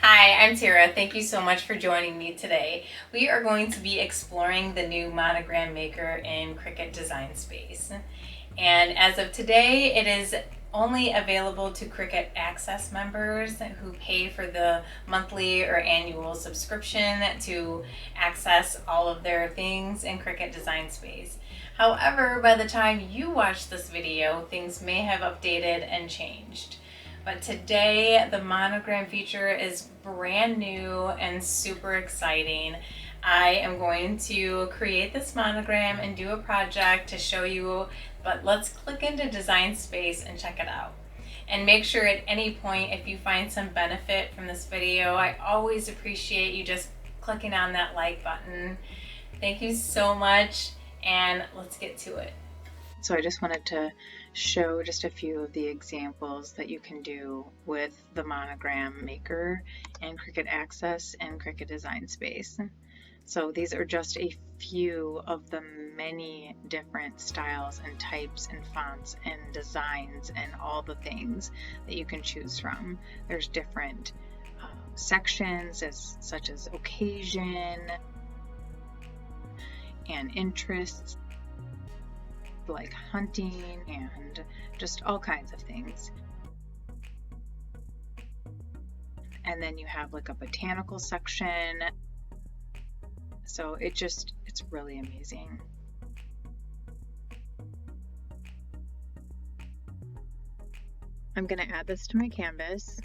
Hi, I'm Tara. Thank you so much for joining me today. We are going to be exploring the new Monogram Maker in Cricut Design Space. And as of today, it is only available to Cricut Access members who pay for the monthly or annual subscription to access all of their things in Cricut Design Space. However, by the time you watch this video, things may have updated and changed. But today, the monogram feature is brand new and super exciting. I am going to create this monogram and do a project to show you, but let's click into Design Space and check it out. And make sure at any point, if you find some benefit from this video, I always appreciate you just clicking on that like button. Thank you so much, and let's get to it. So I just wanted to show just a few of the examples that you can do with the Monogram Maker and Cricut Access and Cricut Design Space. So these are just a few of the many different styles and types and fonts and designs and all the things that you can choose from. There's different sections such as occasion and interests, like hunting and just all kinds of things. And then you have like a botanical section. So it's really amazing. I'm going to add this to my canvas,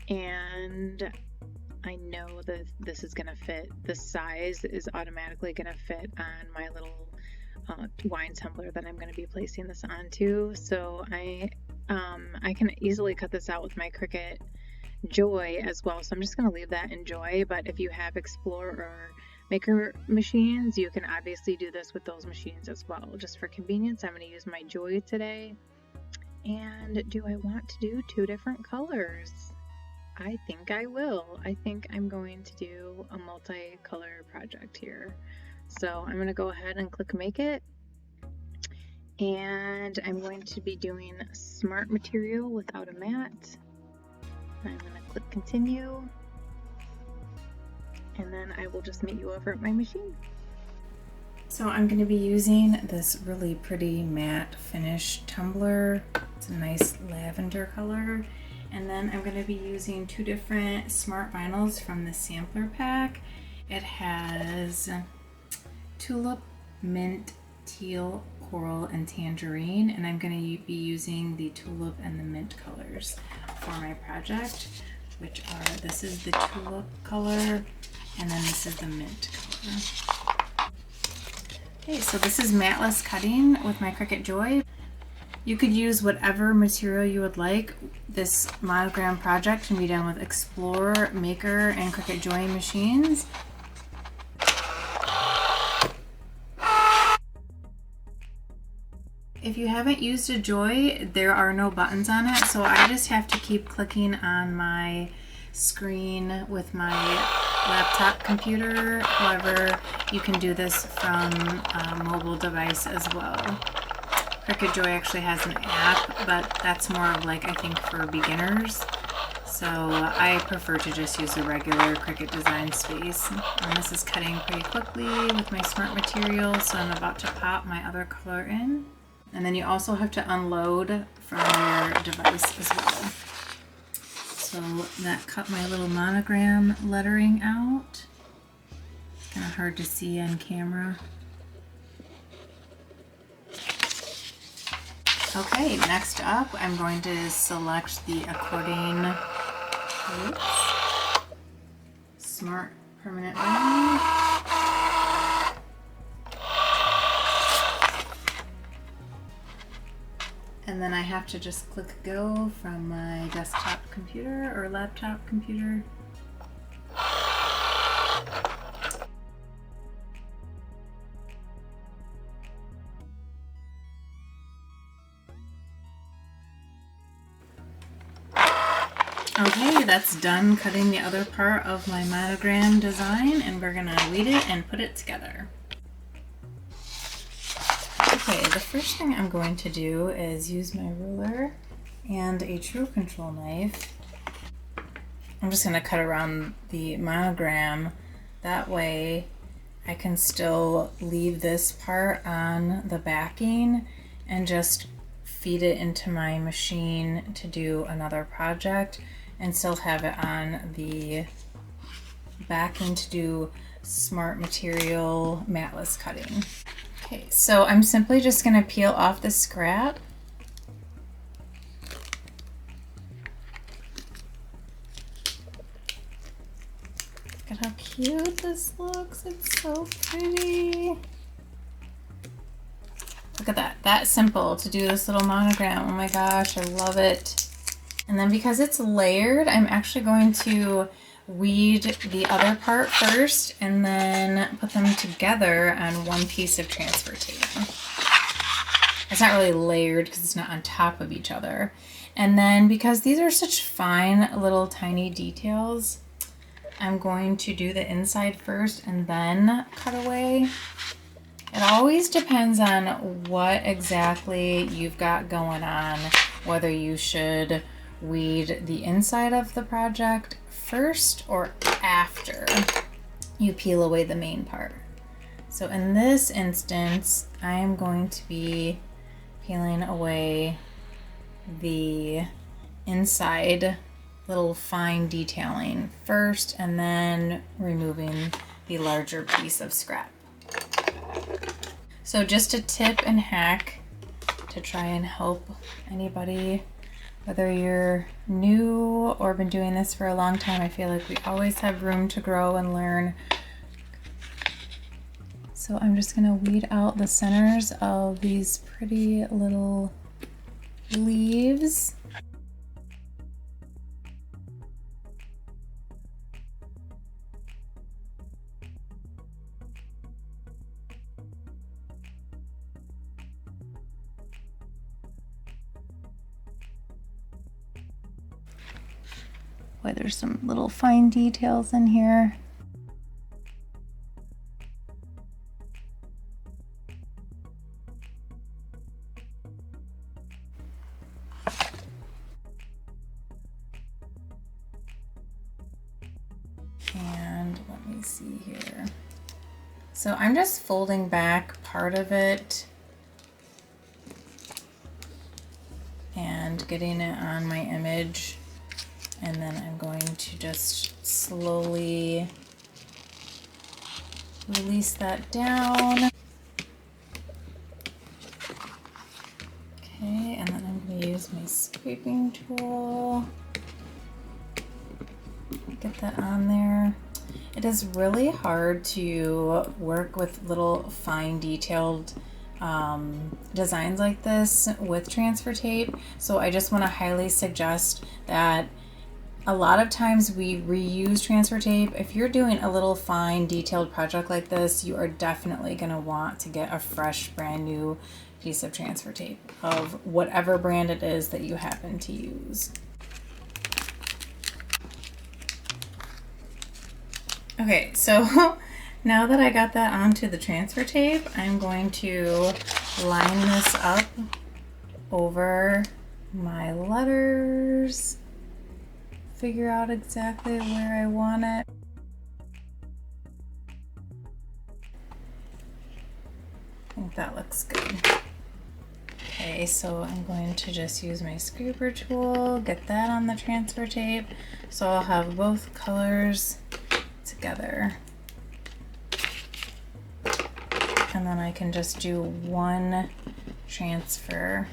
and I know that this is going to fit. The size is automatically going to fit on my little wine tumbler that I'm going to be placing this onto. So I can easily cut this out with my Cricut Joy as well. So I'm just going to leave that in Joy. But if you have Explore or Maker machines, you can obviously do this with those machines as well. Just for convenience, I'm going to use my Joy today. And do I want to do two different colors? I think I will. I think I'm going to do a multicolor project here. So I'm going to go ahead and click Make It. And I'm going to be doing Smart Material without a mat. I'm going to click Continue. And then I will just meet you over at my machine. So I'm going to be using this really pretty matte finish tumbler. It's a nice lavender color. And then I'm going to be using two different smart vinyls from the sampler pack. It has tulip, mint, teal, coral, and tangerine. And I'm going to be using the tulip and the mint colors for my project, which are, this is the tulip color, and then this is the mint color. Okay, so this is matless cutting with my Cricut Joy. You could use whatever material you would like. This monogram project can be done with Explore, Maker, and Cricut Joy machines. If you haven't used a Joy, there are no buttons on it, so I just have to keep clicking on my screen with my laptop computer. However, you can do this from a mobile device as well. Cricut Joy actually has an app, but that's more of like, I think, for beginners. So I prefer to just use the regular Cricut Design Space. And this is cutting pretty quickly with my smart material, so I'm about to pop my other color in. And then you also have to unload from your device as well. So that cut my little monogram lettering out. It's kind of hard to see on camera. Okay, next up, I'm going to select the accordion smart permanent vinyl. And then I have to just click go from my desktop computer or laptop computer. Okay, that's done cutting the other part of my monogram design, and we're gonna weed it and put it together. Okay, the first thing I'm going to do is use my ruler and a true control knife I'm just going to cut around the monogram. That way I can still leave this part on the backing and just feed it into my machine to do another project and still have it on the backing to do smart material matless cutting. Okay, so I'm simply just going to peel off the scrap. Look at how cute this looks. It's so pretty. Look at that. That simple to do this little monogram. Oh my gosh, I love it. And then because it's layered, I'm actually going to weed the other part first and then put them together on one piece of transfer tape. It's not really layered because it's not on top of each other. And then because these are such fine little tiny details, I'm going to do the inside first and then cut away. It always depends on what exactly you've got going on, whether you should weed the inside of the project first or after you peel away the main part. So in this instance, I am going to be peeling away the inside little fine detailing first and then removing the larger piece of scrap. So just a tip and hack to try and help anybody, whether you're new or been doing this for a long time. I feel like we always have room to grow and learn. So I'm just gonna weed out the centers of these pretty little leaves. Boy, there's some little fine details in here. And let me see here. So I'm just folding back part of it and getting it on my image. And then I'm going to just slowly release that down. Okay, and then I'm going to use my scraping tool. Get that on there. It is really hard to work with little fine detailed designs like this with transfer tape. So I just want to highly suggest that a lot of times we reuse transfer tape. If you're doing a little fine detailed project like this, you are definitely going to want to get a fresh brand new piece of transfer tape of whatever brand it is that you happen to use. Okay, so now that I got that onto the transfer tape, I'm going to line this up over my letters. Figure out exactly where I want it. I think that looks good. Okay, so I'm going to just use my scraper tool, get that on the transfer tape, so I'll have both colors together. And then I can just do one transfer.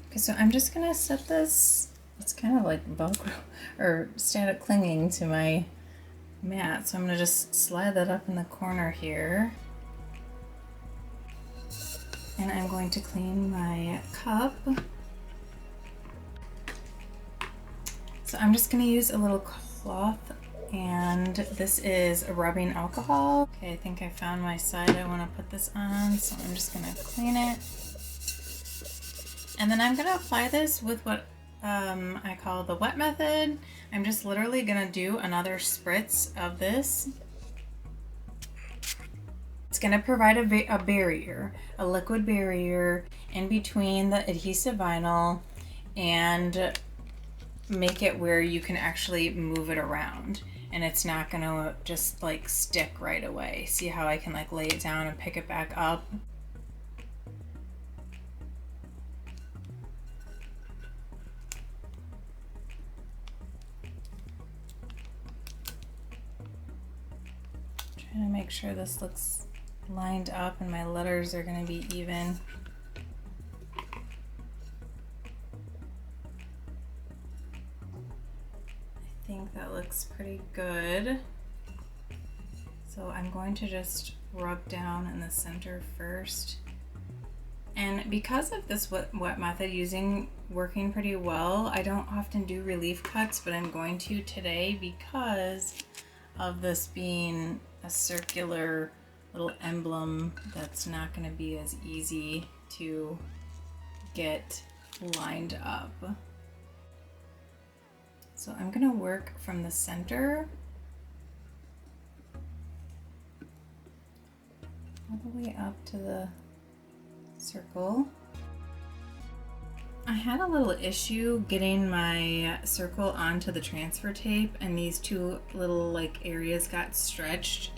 Okay, so I'm just gonna set this, it's kind of like Velcro or static clinging to my mat. So I'm gonna just slide that up in the corner here. And I'm going to clean my cup. So I'm just gonna use a little cloth And this is rubbing alcohol. Okay, I think I found my side I want to put this on, so I'm just gonna clean it. And then I'm gonna apply this with what I call the wet method. I'm just literally gonna do another spritz of this. It's gonna provide a barrier, a liquid barrier in between the adhesive vinyl and make it where you can actually move it around. And it's not gonna just like stick right away. See how I can like lay it down and pick it back up? Trying to make sure this looks lined up and my letters are gonna be even. I think that looks pretty good. So I'm going to just rub down in the center first. And because of this wet method working pretty well, I don't often do relief cuts, but I'm going to today because of this being a circular little emblem that's not going to be as easy to get lined up. So I'm going to work from the center all the way up to the circle. I had a little issue getting my circle onto the transfer tape, and these two little like areas got stretched.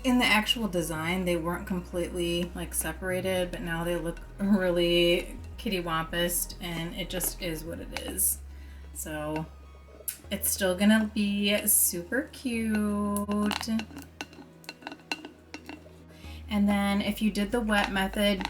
In the actual design, they weren't completely like separated, but now they look really kitty-wampus, and it just is what it is. So it's still gonna be super cute. And then if you did the wet method,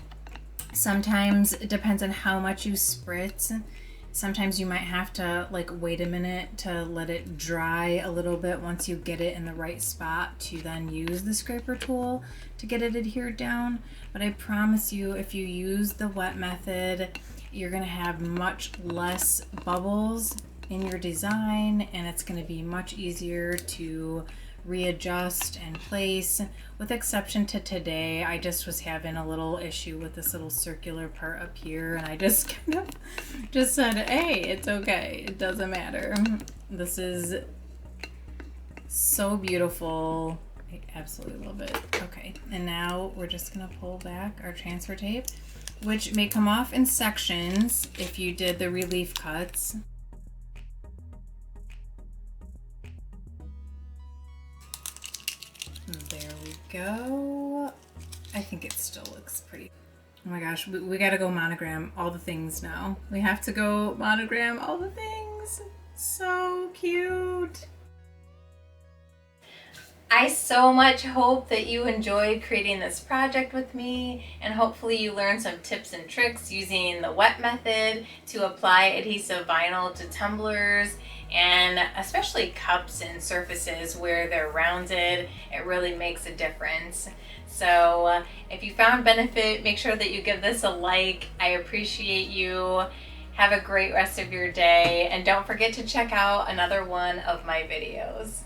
sometimes it depends on how much you spritz. Sometimes you might have to like wait a minute to let it dry a little bit once you get it in the right spot to then use the scraper tool to get it adhered down. But I promise you, if you use the wet method, you're gonna have much less bubbles in your design, and it's gonna be much easier to readjust and place, with exception to today. I just was having a little issue with this little circular part up here, and I just kind of just said, hey, it's okay, it doesn't matter. This is so beautiful. I absolutely love it. Okay, and now we're just gonna pull back our transfer tape, which may come off in sections if you did the relief cuts. There we go. I think it still looks pretty. Oh my gosh, we gotta go monogram all the things now. We have to go monogram all the things. So cute. I so much hope that you enjoyed creating this project with me, and hopefully you learned some tips and tricks using the wet method to apply adhesive vinyl to tumblers, and especially cups and surfaces where they're rounded. It really makes a difference. So if you found benefit, make sure that you give this a like. I appreciate you. Have a great rest of your day, and don't forget to check out another one of my videos.